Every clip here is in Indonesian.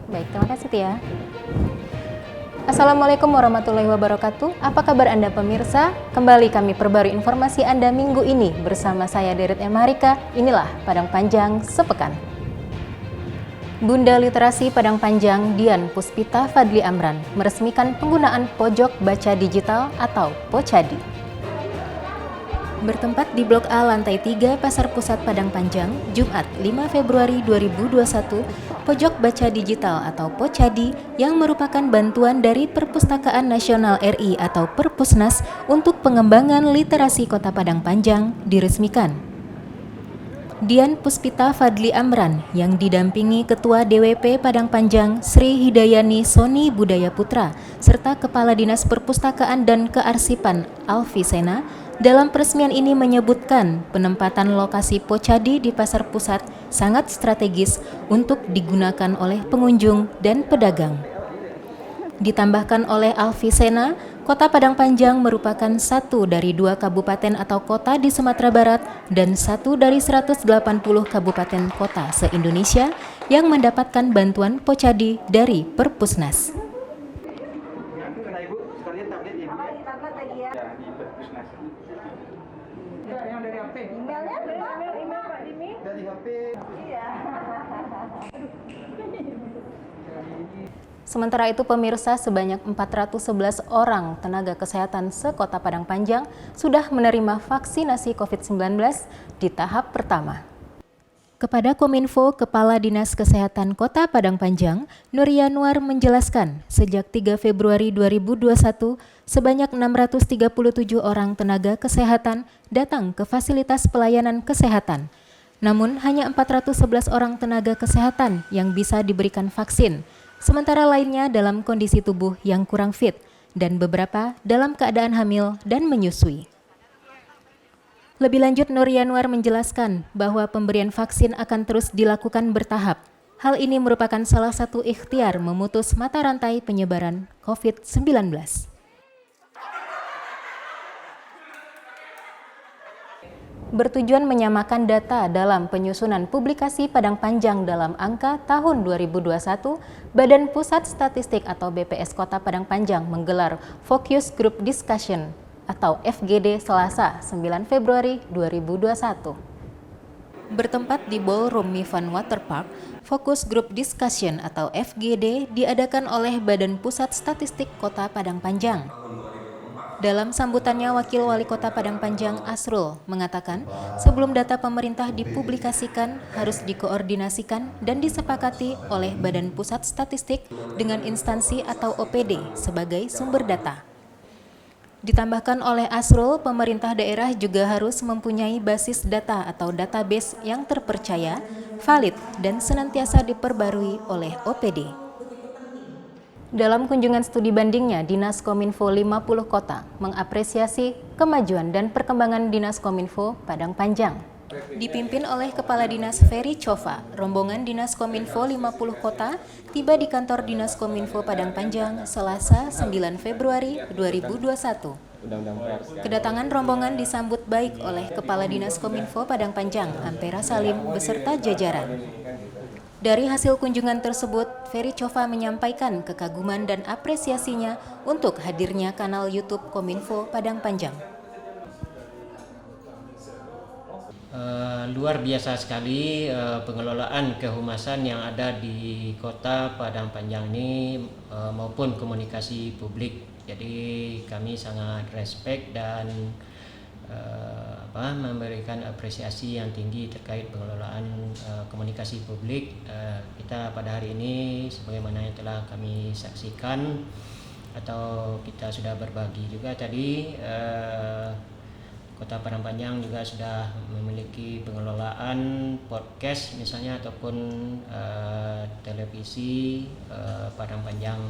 baik, terima kasih Tia. Assalamualaikum warahmatullahi wabarakatuh. Apa kabar Anda pemirsa? Kembali kami perbarui informasi Anda minggu ini bersama saya Deret M. Harika. Inilah Padang Panjang Sepekan. Bunda Literasi Padang Panjang Dian Puspita Fadli Amran meresmikan penggunaan pojok baca digital atau Pocadi. Bertempat di Blok A lantai 3 Pasar Pusat Padang Panjang, Jumat 5 Februari 2021, pojok baca digital atau Pocadi yang merupakan bantuan dari Perpustakaan Nasional RI atau Perpusnas untuk pengembangan literasi Kota Padang Panjang diresmikan. Dian Puspita Fadli Amran yang didampingi Ketua DWP Padang Panjang Sri Hidayani Soni Budaya Putra serta Kepala Dinas Perpustakaan dan Kearsipan Alfi Sena dalam peresmian ini menyebutkan penempatan lokasi Pocadi di Pasar Pusat sangat strategis untuk digunakan oleh pengunjung dan pedagang. Ditambahkan oleh Alfi Sena, Kota Padang Panjang merupakan satu dari 2 kabupaten atau kota di Sumatera Barat dan satu dari 180 kabupaten kota se-Indonesia yang mendapatkan bantuan Pocadi dari Perpusnas. Yang dari HP. Emailnya email Pak Dimi. Dari HP. Iya. Sementara itu pemirsa, sebanyak 411 orang tenaga kesehatan se-Kota Padang Panjang sudah menerima vaksinasi COVID-19 di tahap pertama. Kepada Kominfo, Kepala Dinas Kesehatan Kota Padang Panjang, Nur Yanuar menjelaskan, sejak 3 Februari 2021, sebanyak 637 orang tenaga kesehatan datang ke fasilitas pelayanan kesehatan. Namun, hanya 411 orang tenaga kesehatan yang bisa diberikan vaksin, sementara lainnya dalam kondisi tubuh yang kurang fit, dan beberapa dalam keadaan hamil dan menyusui. Lebih lanjut, Nur Yanuar menjelaskan bahwa pemberian vaksin akan terus dilakukan bertahap. Hal ini merupakan salah satu ikhtiar memutus mata rantai penyebaran COVID-19. Bertujuan menyamakan data dalam penyusunan publikasi Padang Panjang dalam angka tahun 2021, Badan Pusat Statistik atau BPS Kota Padang Panjang menggelar Focus Group Discussion atau FGD Selasa 9 Februari 2021. Bertempat di Ballroom Mivan Waterpark, Focus Group Discussion atau FGD diadakan oleh Badan Pusat Statistik Kota Padang Panjang. Dalam sambutannya, Wakil Wali Kota Padang Panjang Asrul mengatakan, sebelum data pemerintah dipublikasikan harus dikoordinasikan dan disepakati oleh Badan Pusat Statistik dengan instansi atau OPD sebagai sumber data. Ditambahkan oleh Asrul, pemerintah daerah juga harus mempunyai basis data atau database yang terpercaya, valid, dan senantiasa diperbarui oleh OPD. Dalam kunjungan studi bandingnya, Dinas Kominfo 50 Kota mengapresiasi kemajuan dan perkembangan Dinas Kominfo Padang Panjang. Dipimpin oleh Kepala Dinas Ferry Chova, rombongan Dinas Kominfo 50 Kota tiba di kantor Dinas Kominfo Padang Panjang Selasa 9 Februari 2021. Kedatangan rombongan disambut baik oleh Kepala Dinas Kominfo Padang Panjang, Ampera Salim, beserta jajaran. Dari hasil kunjungan tersebut, Ferry Chova menyampaikan kekaguman dan apresiasinya untuk hadirnya kanal YouTube Kominfo Padang Panjang. Luar biasa sekali pengelolaan kehumasan yang ada di Kota Padang Panjang ini maupun komunikasi publik. Jadi kami sangat respect dan memberikan apresiasi yang tinggi terkait pengelolaan komunikasi publik. Kita pada hari ini sebagaimana yang telah kami saksikan atau kita sudah berbagi juga tadi, Kota Padang Panjang juga sudah memiliki pengelolaan podcast misalnya ataupun televisi Padang Panjang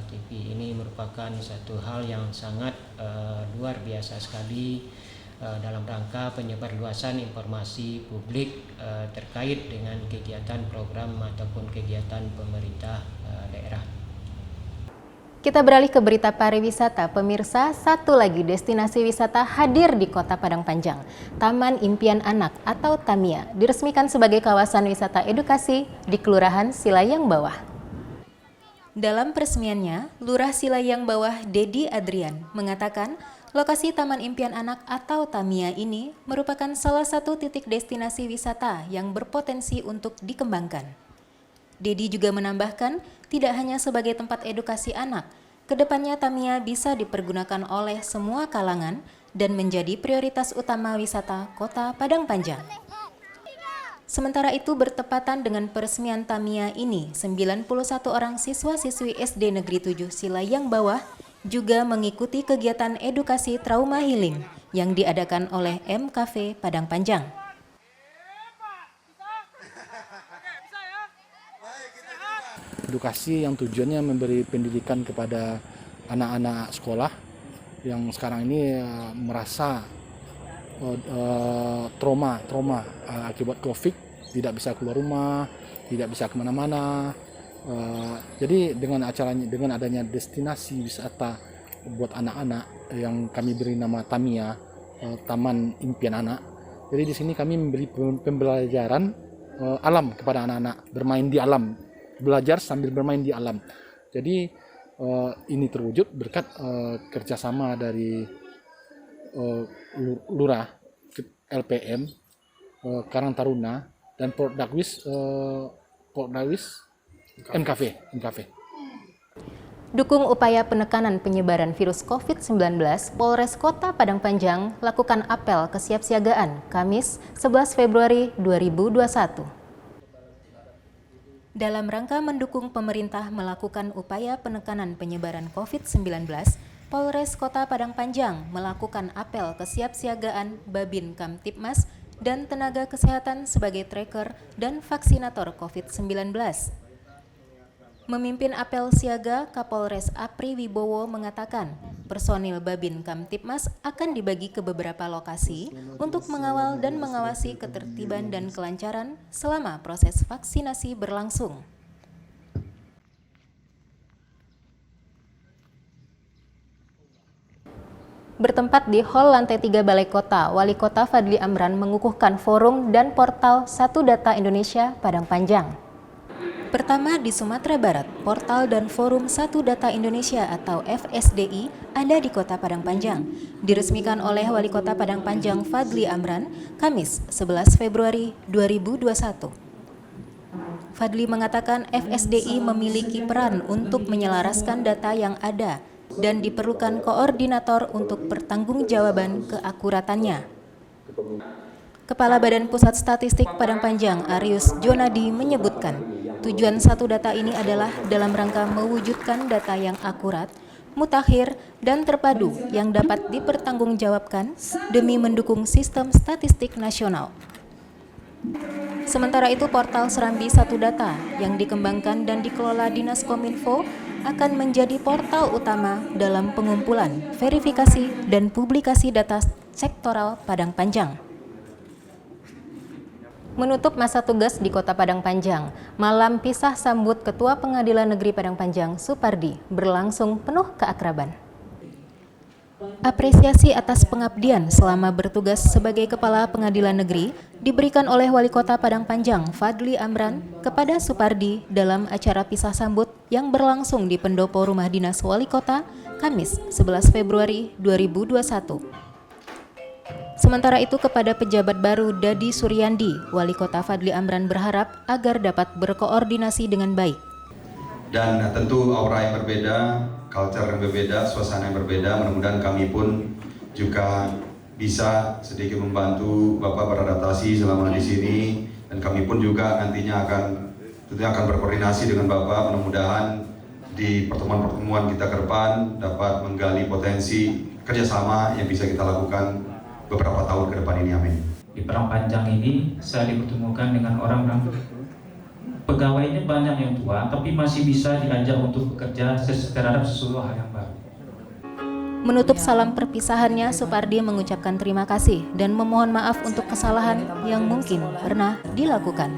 TV. Ini merupakan satu hal yang sangat luar biasa sekali dalam rangka penyebarluasan informasi publik terkait dengan kegiatan program ataupun kegiatan pemerintah daerah. Kita beralih ke berita pariwisata. Pemirsa, satu lagi destinasi wisata hadir di Kota Padang Panjang. Taman Impian Anak atau Tamiya diresmikan sebagai kawasan wisata edukasi di Kelurahan Silayang Bawah. Dalam peresmiannya, Lurah Silayang Bawah Dedi Adrian mengatakan lokasi Taman Impian Anak atau Tamiya ini merupakan salah satu titik destinasi wisata yang berpotensi untuk dikembangkan. Dedi juga menambahkan, tidak hanya sebagai tempat edukasi anak, kedepannya Tamiya bisa dipergunakan oleh semua kalangan dan menjadi prioritas utama wisata Kota Padang Panjang. Sementara itu bertepatan dengan peresmian Tamiya ini, 91 orang siswa-siswi SD Negeri 7 Silayang Bawah juga mengikuti kegiatan edukasi trauma healing yang diadakan oleh MKV Padang Panjang. Edukasi yang tujuannya memberi pendidikan kepada anak-anak sekolah yang sekarang ini merasa trauma akibat COVID, tidak bisa keluar rumah, tidak bisa kemana-mana. Jadi dengan adanya destinasi wisata buat anak-anak yang kami beri nama Tamiya, Taman Impian Anak. Jadi di sini kami memberi pembelajaran alam kepada anak-anak, bermain di alam, belajar sambil bermain di alam. Jadi ini terwujud berkat kerjasama dari Lurah, LPM, Karang Taruna, dan Pordagwis MKV. Dukung upaya penekanan penyebaran virus COVID-19, Polres Kota Padang Panjang lakukan apel kesiapsiagaan Kamis 11 Februari 2021. Dalam rangka mendukung pemerintah melakukan upaya penekanan penyebaran COVID-19, Polres Kota Padang Panjang melakukan apel kesiapsiagaan Babin Kamtipmas dan tenaga kesehatan sebagai tracker dan vaksinator COVID-19. Memimpin apel siaga, Kapolres Apri Wibowo mengatakan, personil Babin Kamtipmas akan dibagi ke beberapa lokasi untuk mengawal dan mengawasi ketertiban dan kelancaran selama proses vaksinasi berlangsung. Bertempat di Hall Lantai 3 Balai Kota, Wali Kota Fadli Amran mengukuhkan forum dan portal Satu Data Indonesia Padang Panjang. Pertama di Sumatera Barat, portal dan forum Satu Data Indonesia atau FSDI ada di Kota Padang Panjang. Diresmikan oleh Wali Kota Padang Panjang Fadli Amran, Kamis 11 Februari 2021. Fadli mengatakan FSDI memiliki peran untuk menyelaraskan data yang ada dan diperlukan koordinator untuk pertanggungjawaban keakuratannya. Kepala Badan Pusat Statistik Padang Panjang Arius Jonadi menyebutkan, tujuan Satu Data ini adalah dalam rangka mewujudkan data yang akurat, mutakhir, dan terpadu yang dapat dipertanggungjawabkan demi mendukung sistem statistik nasional. Sementara itu, portal Serambi Satu Data yang dikembangkan dan dikelola Dinas Kominfo akan menjadi portal utama dalam pengumpulan, verifikasi, dan publikasi data sektoral Padang Panjang. Menutup masa tugas di Kota Padang Panjang, malam pisah sambut Ketua Pengadilan Negeri Padang Panjang Supardi berlangsung penuh keakraban. Apresiasi atas pengabdian selama bertugas sebagai Kepala Pengadilan Negeri diberikan oleh Wali Kota Padang Panjang Fadli Amran kepada Supardi dalam acara pisah sambut yang berlangsung di Pendopo Rumah Dinas Wali Kota Kamis 11 Februari 2021. Sementara itu kepada pejabat baru Dadi Suryandi, Wali Kota Fadli Amran berharap agar dapat berkoordinasi dengan baik. Dan tentu aura yang berbeda, culture yang berbeda, suasana yang berbeda, mudah-mudahan kami pun juga bisa sedikit membantu Bapak beradaptasi selama di sini, dan kami pun juga nantinya tentunya akan berkoordinasi dengan Bapak, mudah-mudahan di pertemuan-pertemuan kita ke depan dapat menggali potensi kerjasama yang bisa kita lakukan beberapa tahun ke depan ini, amin. Di Padang Panjang ini saya dipertemukan dengan orang-orang pegawainya banyak yang tua, tapi masih bisa diajak untuk bekerja terhadap sesuatu hal yang baru. Menutup salam perpisahannya, Supardi mengucapkan terima kasih dan memohon maaf untuk kesalahan yang mungkin pernah dilakukan.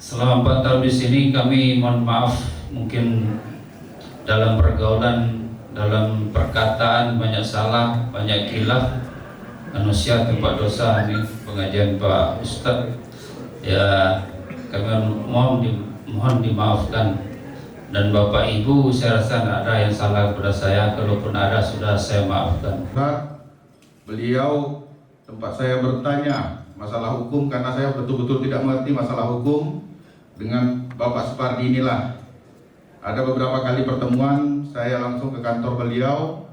Selama 4 tahun di sini kami mohon maaf mungkin dalam pergaulan, dalam perkataan banyak salah, banyak khilaf, manusia tempat dosa. Ini pengajian Pak Ustadz, ya kami mohon dimaafkan. Dan Bapak Ibu, saya rasa tidak ada yang salah kepada saya, kalaupun ada sudah saya maafkan. Beliau tempat saya bertanya masalah hukum karena saya betul-betul tidak mengerti masalah hukum. Dengan Bapak Supardi inilah ada beberapa kali pertemuan, saya langsung ke kantor beliau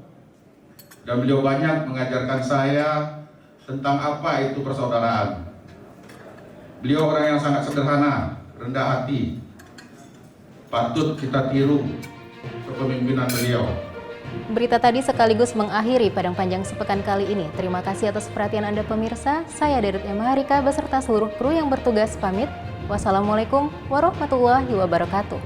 dan beliau banyak mengajarkan saya tentang apa itu persaudaraan. Beliau orang yang sangat sederhana, rendah hati, patut kita tiru kepemimpinan beliau. Berita tadi sekaligus mengakhiri Padang Panjang sepekan kali ini. Terima kasih atas perhatian Anda pemirsa. Saya Dedut M. Harika beserta seluruh kru yang bertugas pamit. Wassalamualaikum warahmatullahi wabarakatuh.